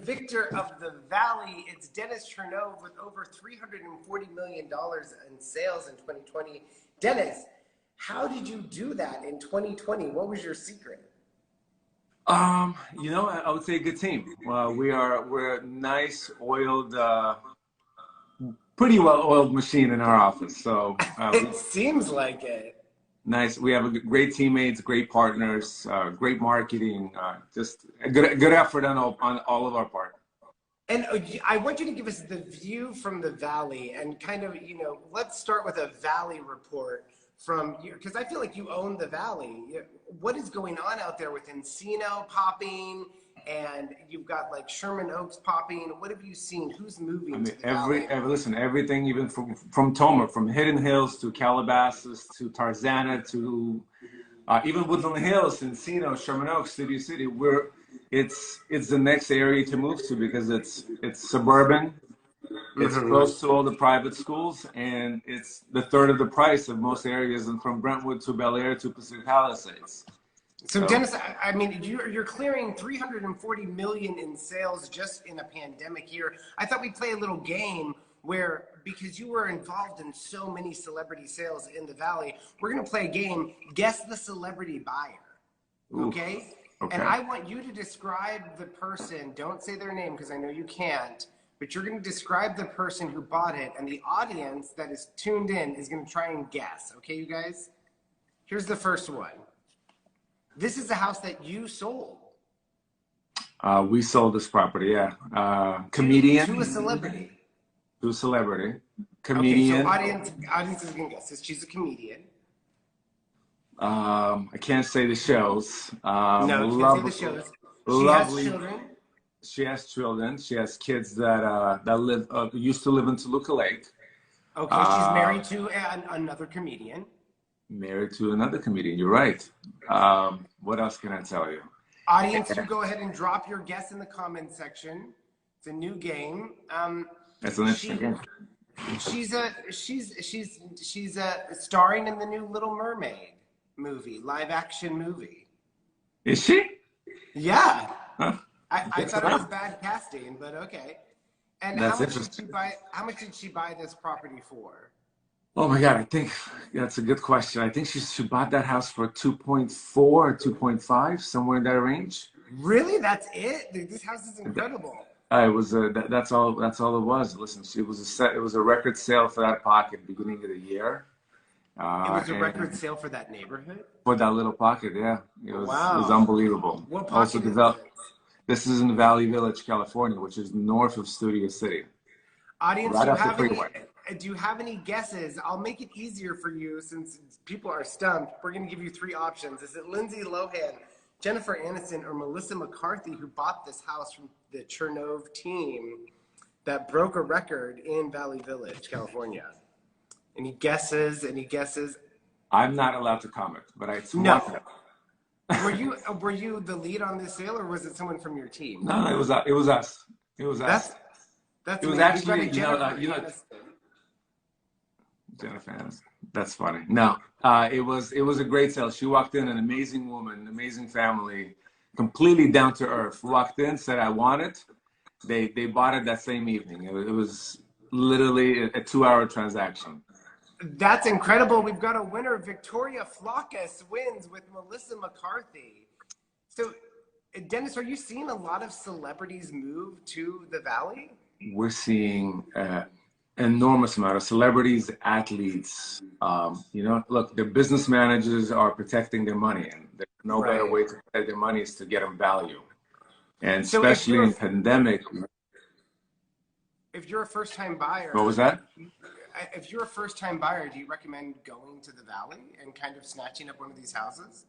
victor of the Valley. It's Dennis Chernov with over $340 million in sales in 2020. Dennis, how did you do that in 2020? What was your secret? You know, I would say a good team. We're a nice, oiled, pretty well-oiled machine in our office. So it seems like it. Nice. We have great teammates, great partners, great marketing. Just a good effort on all of our part. And I want you to give us the view from the Valley and kind of, you know, let's start with a Valley report from you, because I feel like you own the Valley. What is going on out there with Encino popping, and you've got like Sherman Oaks popping? What have you seen? Who's moving to the Valley? Listen, everything, even from Toma, from Hidden Hills to Calabasas to Tarzana to even Woodland Hills, Encino, Sherman Oaks, Studio City. It's the next area to move to because it's suburban. It's close to all the private schools, and it's the third of the price of most areas, and from Brentwood to Bel Air to Pacific Palisades. So Dennis, I mean, you're clearing $340 million in sales just in a pandemic year. I thought we'd play a little game where, because you were involved in so many celebrity sales in the Valley, we're going to play a game, guess the celebrity buyer. Okay? Okay. And I want you to describe the person. Don't say their name because I know you can't. But you're going to describe the person who bought it, and the audience that is tuned in is going to try and guess. Okay, you guys? Here's the first one. This is the house that you sold. We sold this property, yeah. Comedian. To a celebrity. To a celebrity. Comedian. Okay, so audience is going to guess this. She's a comedian. I can't say the shows. No, you can't say the shows. She has children. She has children. She has kids that used to live in Toluca Lake. Okay, she's married to another comedian. Married to another comedian. You're right. What else can I tell you? Audience, you go ahead and drop your guess in the comment section. It's a new game. That's an interesting game. She's starring in the new Little Mermaid movie, live action movie. Is she? Yeah. Huh? I thought it was bad casting, but okay. And That's how much did she buy this property for? Oh my God, I think that's a good question. I think she bought that house for 2.4 or 2.5, somewhere in that range. Really? That's it? This house is incredible. It was that's all it was. Listen, it was a record sale for that pocket beginning of the year. It was a record sale for that neighborhood? For that little pocket, yeah. It was unbelievable. What pocket is this? This is in Valley Village, California, which is north of Studio City. Audience, right do you have any guesses? I'll make it easier for you since people are stumped. We're going to give you three options. Is it Lindsay Lohan, Jennifer Aniston, or Melissa McCarthy who bought this house from the Chernov team that broke a record in Valley Village, California? Any guesses? Any guesses? I'm not allowed to comment, but it's no. Were you the lead on this sale, or was it someone from your team? No, it was us. It was us. That's it was actually Jennifer Aniston. That's funny. No, it was a great sale. She walked in, an amazing woman, amazing family, completely down to earth. Walked in, said, "I want it." They bought it that same evening. It was literally a 2-hour transaction. That's incredible. We've got a winner. Victoria Flockus wins with Melissa McCarthy. So, Dennis, are you seeing a lot of celebrities move to the Valley? We're seeing an enormous amount of celebrities, athletes. Look, the business managers are protecting their money, and there's no better way to protect their money is to get them value. And especially in pandemic. If you're a first-time buyer. What was that? If you're a first-time buyer, do you recommend going to the Valley and kind of snatching up one of these houses?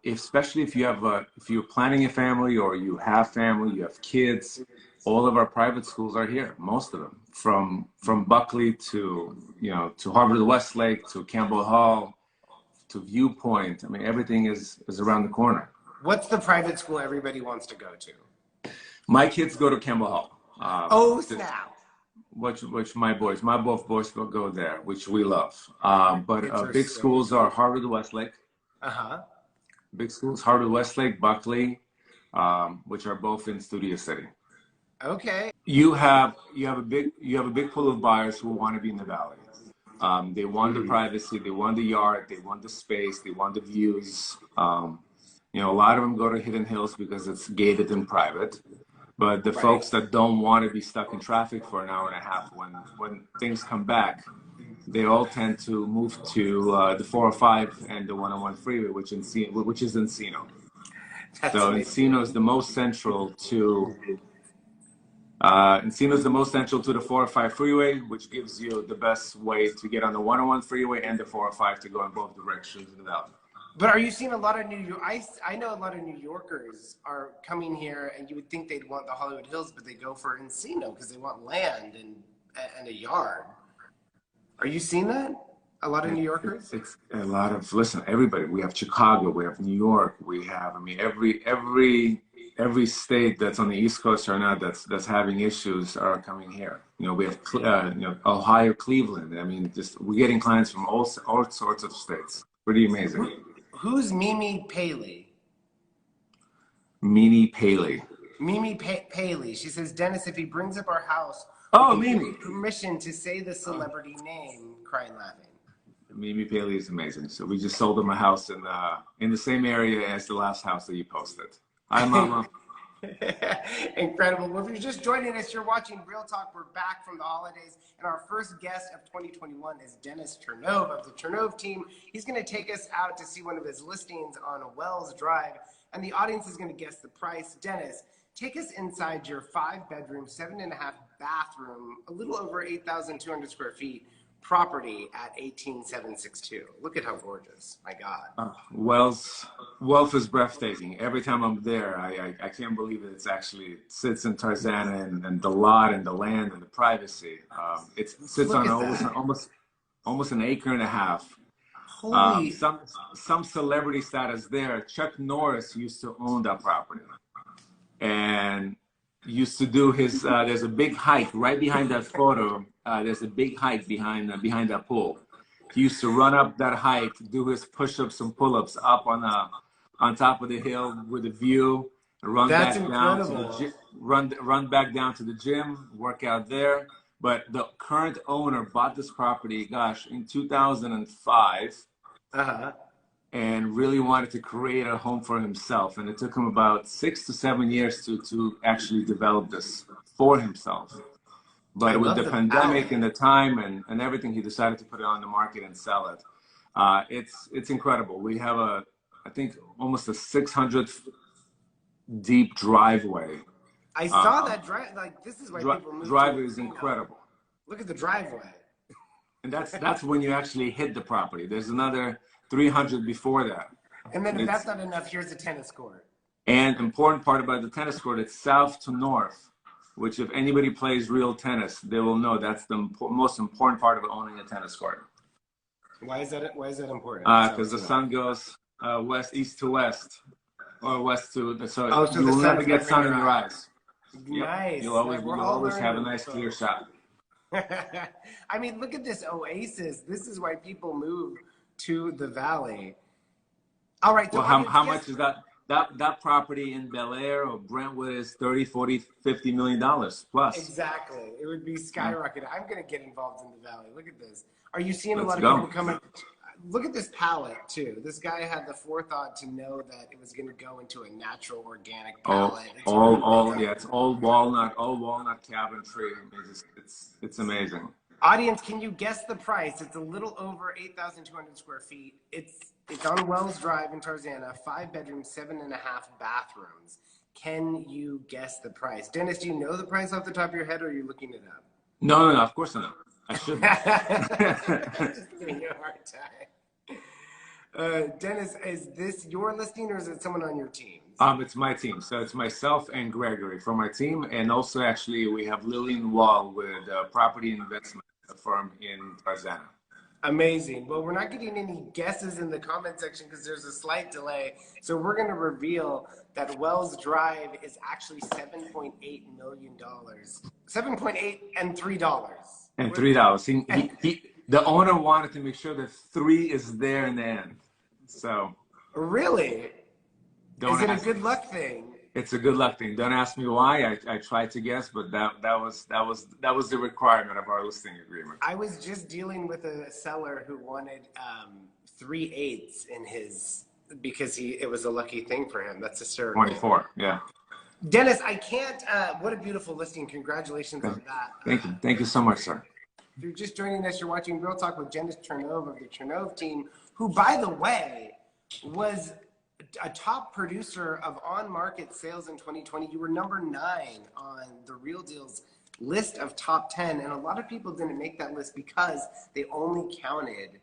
Especially if you're planning a family or you have family, you have kids, all of our private schools are here. Most of them, from Buckley to Harvard Westlake to Campbell Hall to Viewpoint. I mean, everything is around the corner. What's the private school everybody wants to go to? My kids go to Campbell Hall. Snap! Which both boys go there, which we love. But big schools are Harvard Westlake. Uh-huh. Big schools, Harvard Westlake, Buckley, which are both in Studio City. Okay. You have a big pool of buyers who want to be in the valley. They want the privacy, they want the yard, they want the space, they want the views. You know, a lot of them go to Hidden Hills because it's gated and private. But the folks that don't want to be stuck in traffic for an hour and a half when things come back, they all tend to move to the 405 and the 101 freeway, which is Encino. So Encino is the most central to the 405 freeway, which gives you the best way to get on the 101 freeway and the 405 to go in both directions in the valley. But are you seeing a lot of I know a lot of New Yorkers are coming here, and you would think they'd want the Hollywood Hills, but they go for Encino because they want land and a yard. Are you seeing that? A lot of New Yorkers? It's a lot of, listen, everybody. We have Chicago, we have New York, we have, I mean, every state that's on the East Coast or not that's having issues are coming here. You know, we have Ohio, Cleveland. I mean, we're getting clients from all sorts of states. Pretty amazing. Who's Mimi Pl? Mimi Pl. Mimi Pl. She says, Dennis, if he brings up our house, Mimi. Permission to say the celebrity name, crying laughing. Mimi Pl is amazing. So we just sold him a house in the same area as the last house that you posted. Hi, Mama. Incredible. Well, if you're just joining us, you're watching Real Talk. We're back from the holidays, and our first guest of 2021 is Dennis Chernov of the Chernov team. He's going to take us out to see one of his listings on Wells Drive, and the audience is going to guess the price. Dennis, take us inside your 5-bedroom, 7.5 bathroom, a little over 8,200 square feet property at 18762. Look at how gorgeous. My God. Wells is breathtaking. Every time I'm there, I can't believe it. It sits in Tarzana, and the lot and the land and the privacy. It sits on almost an acre and a half. Holy. Some celebrity status there. Chuck Norris used to own that property, and used to do his. There's a big hike right behind that photo. There's a big hike behind that pool. He used to run up that hike, do his push-ups and pull-ups up on top of the hill with a view. Run back down to the gym, work out there. But the current owner bought this property, gosh, in 2005, and really wanted to create a home for himself. And it took him about 6 to 7 years to actually develop this for himself. But with the pandemic and the time and everything, he decided to put it on the market and sell it. It's incredible. We have I think almost a 600 deep driveway. I saw that drive. Like, this is why people move. Driveway is incredible. Look at the driveway. And that's when you actually hit the property. There's another 300 before that. And then if that's not enough, here's a tennis court. And important part about the tennis court, it's south to north, which if anybody plays real tennis, they will know that's the most important part of owning a tennis court. Why is that important? Because the sun goes east to west, or west to, so you will never get sun in your eyes. Nice. Yep. You'll always have a nice clear shot. I mean, look at this oasis. This is why people move to the valley. All right. So well, how much is that? That property in Bel Air or Brentwood is $30, $40, $50 million plus. Exactly. It would be skyrocketing. I'm going to get involved in the valley. Look at this. Are you seeing a lot of people coming? Look at this palette too. This guy had the forethought to know that it was going to go into a natural organic palette. It's all walnut cabinetry. It's amazing. Audience, can you guess the price? It's a little over 8,200 square feet. It's on Wells Drive in Tarzana, 5-bedroom, 7.5 bathrooms. Can you guess the price? Dennis, do you know the price off the top of your head, or are you looking it up? No, of course not. I shouldn't. Just giving you a hard time. Dennis, is this your listing, or is it someone on your team? It's my team. So it's myself and Gregory from my team. And also, actually, we have Lillian Wall with Property Investment, a firm in Tarzana. Amazing. Well, we're not getting any guesses in the comment section because there's a slight delay. So we're going to reveal that Wells Drive is actually $7.8 million. 7.8 and $3. And $3. The owner wanted to make sure that 3 is there in the end. So really? Is it a good luck thing? It's a good luck thing. Don't ask me why. I tried to guess, but that was the requirement of our listing agreement. I was just dealing with a seller who wanted 3/8 in his, because it was a lucky thing for him. That's hysterical. 24. Yeah. Dennis, I can't. What a beautiful listing! Congratulations on that. Thank you. Thank you so much, sir. If you're just joining us, you're watching Real Talk with Chernov of the Chernov team, who, by the way, was a top producer of on-market sales in 2020. You were number 9 on the Real Deal's list of top 10, and a lot of people didn't make that list because they only counted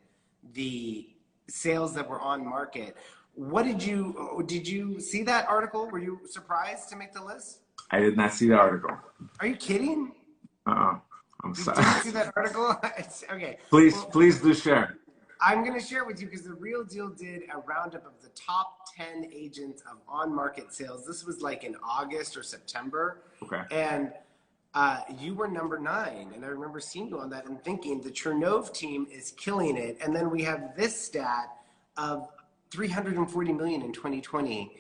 the sales that were on market. What did you see that article? Were you surprised to make the list? I did not see the article. Are you kidding? I'm sorry. Did you see that article? Okay. Please do share. I'm going to share it with you because the Real Deal did a roundup of the top 10 agents of on-market sales. This was like in August or September. Okay. And you were number 9. And I remember seeing you on that and thinking the Chernov team is killing it. And then we have this stat of 340 million in 2020.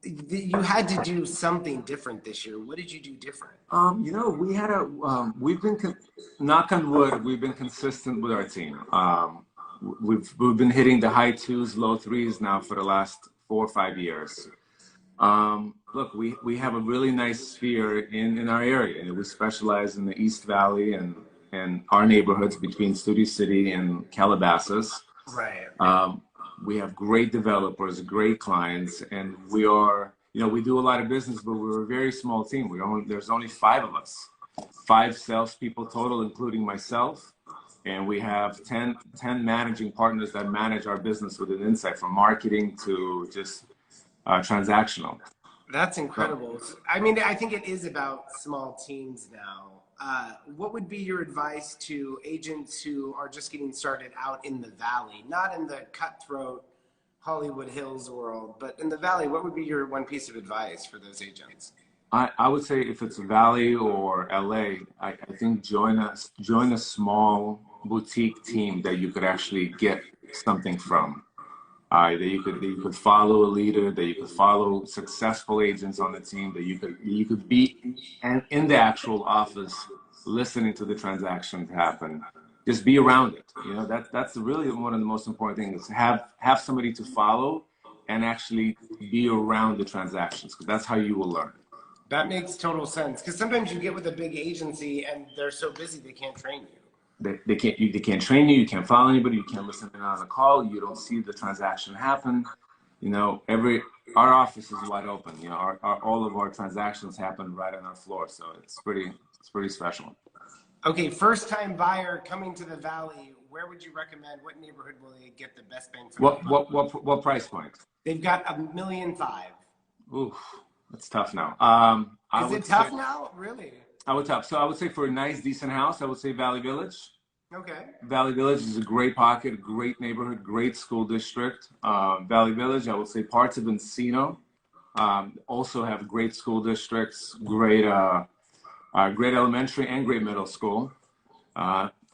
You had to do something different this year. What did you do different? You know, we had we've been, knock on wood, we've been consistent with our team. We've been hitting the high 2s, low 3s now for the last 4 or 5 years. Look, we have a really nice sphere in our area. We specialize in the East Valley and our neighborhoods between Studio City and Calabasas. Right. We have great developers, great clients, and we are, you know, we do a lot of business, but we're a very small team. There's only 5 of us, 5 salespeople total, including myself. And we have 10 managing partners that manage our business with an insight from marketing to just transactional. That's incredible. I mean, I think it is about small teams now. What would be your advice to agents who are just getting started out in the Valley, not in the cutthroat Hollywood Hills world, but in the Valley? What would be your one piece of advice for those agents? I would say if it's Valley or LA, I think join a small boutique team that you could actually get something from. That you could follow a leader, that you could follow successful agents on the team, that you could be in the actual office listening to the transaction happen. Just be around it. You know, that's really one of the most important things. Have somebody to follow and actually be around the transactions, because that's how you will learn. That makes total sense, because sometimes you get with a big agency and they're so busy they can't train you. They can't train you. You can't follow anybody. You can't listen in on a call. You don't see the transaction happen. You know, our office is wide open. You know, all of our transactions happen right on our floor. So it's pretty special. Okay, first time buyer coming to the Valley, where would you recommend? What neighborhood will they get the best bang for their money? What price point? They've got $1.5 million. Ooh, that's tough now. Is it tough now? Really? I would say for a nice, decent house, I would say Valley Village. Okay. Valley Village is a great pocket, great neighborhood, great school district. Valley Village, I would say parts of Encino also have great school districts, great elementary and great middle school.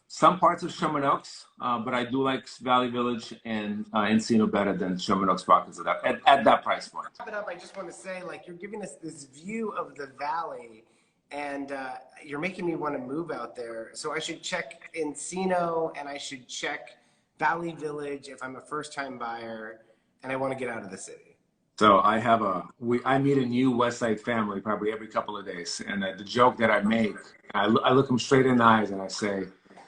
Some parts of Chernov, but I do like Valley Village and Encino better than Chernov pockets at that price point. To wrap it up, I just want to say, like, you're giving us this view of the Valley, and you're making me want to move out there. So I should check Encino and I should check Valley Village if I'm a first-time buyer and I want to get out of the city. So I meet a new West Side family probably every couple of days, and the joke that I make, I look them straight in the eyes and I say,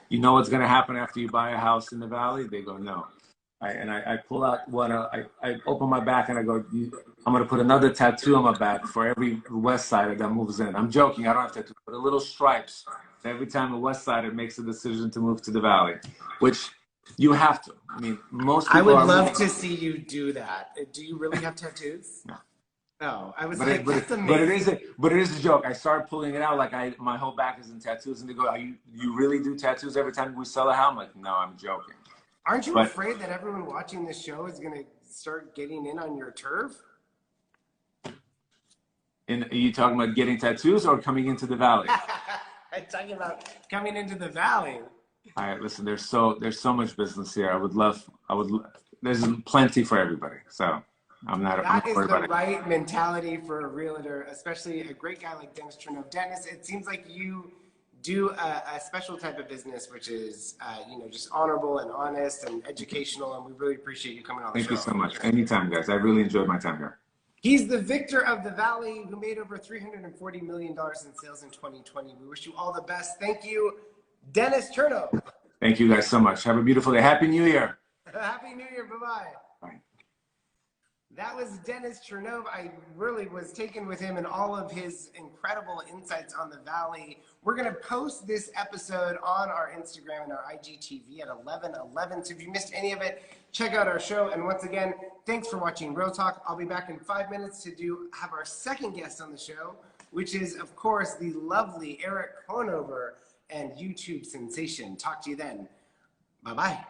you know what's going to happen after you buy a house in the Valley? They go, no. I pull out I open my back and I go, I'm going to put another tattoo on my back for every West Sider that moves in. I'm joking. I don't have to put little stripes every time a West Sider makes a decision to move to the Valley, which you have to. I mean, most people I would love to see you do that. Do you really have tattoos? No. No, I was But that's amazing. But it is a joke. I started pulling it out like my whole back is in tattoos, and they go, you really do tattoos every time we sell a house? I'm like, no, I'm joking. Aren't you afraid that everyone watching this show is going to start getting in on your turf? And are you talking about getting tattoos or coming into the Valley? I'm talking about coming into the Valley. All right, listen, there's so much business here. There's plenty for everybody. So I'm not That is worried the about it. right mentality for a realtor, especially a great guy like Dennis Chernov. Dennis, it seems like you do a special type of business, which is, just honorable and honest and educational, and we really appreciate you coming on the show. Thank you so much. Anytime, guys. I really enjoyed my time here. He's the victor of the Valley who made over $340 million in sales in 2020. We wish you all the best. Thank you, Dennis Chernov. Thank you guys so much. Have a beautiful day. Happy New Year. Happy New Year. Bye-bye. Bye. That was Dennis Chernov. I really was taken with him and all of his incredible insights on the Valley. We're going to post this episode on our Instagram and our IGTV at 11:11. So if you missed any of it, check out our show. And once again, thanks for watching Real Talk. I'll be back in 5 minutes to have our second guest on the show, which is, of course, the lovely Eric Conover and YouTube sensation. Talk to you then. Bye-bye.